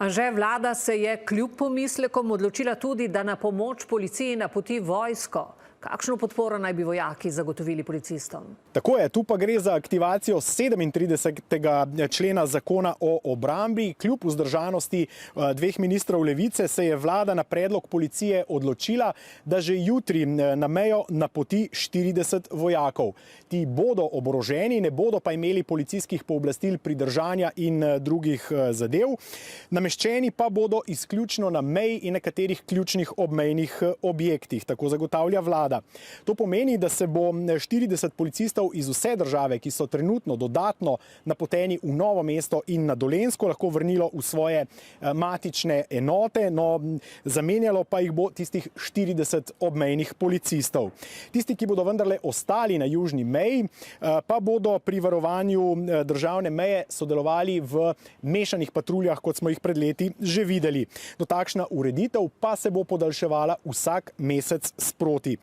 Anže, vlada se je kljub pomislekom odločila tudi, da na pomoč policiji napoti vojsko. Kakšno podporo naj bi vojaki zagotovili policistom? Tako je, tu pa gre za aktivacijo 37. člena zakona o obrambi. Kljub vzdržanosti dveh ministrov Levice se je vlada na predlog policije odločila, da že jutri na mejo napoti 40 vojakov. Ti bodo oboroženi, ne bodo pa imeli policijskih pooblastil pridržanja in drugih zadev. Nameščeni pa bodo izključno na meji in nekaterih ključnih obmejnih objektih, tako zagotavlja vlada. To pomeni, da se bo 40 policistov iz vse države, ki so trenutno dodatno napoteni v Novo mesto in na Dolenjsko, lahko vrnilo v svoje matične enote, no zamenjalo pa jih bo tistih 40 obmejnih policistov. Tisti, ki bodo vendarle ostali na južni meji, pa bodo pri varovanju državne meje sodelovali v mešanih patruljah, kot smo jih pred leti že videli. No, takšna ureditev pa se bo podaljševala vsak mesec sproti.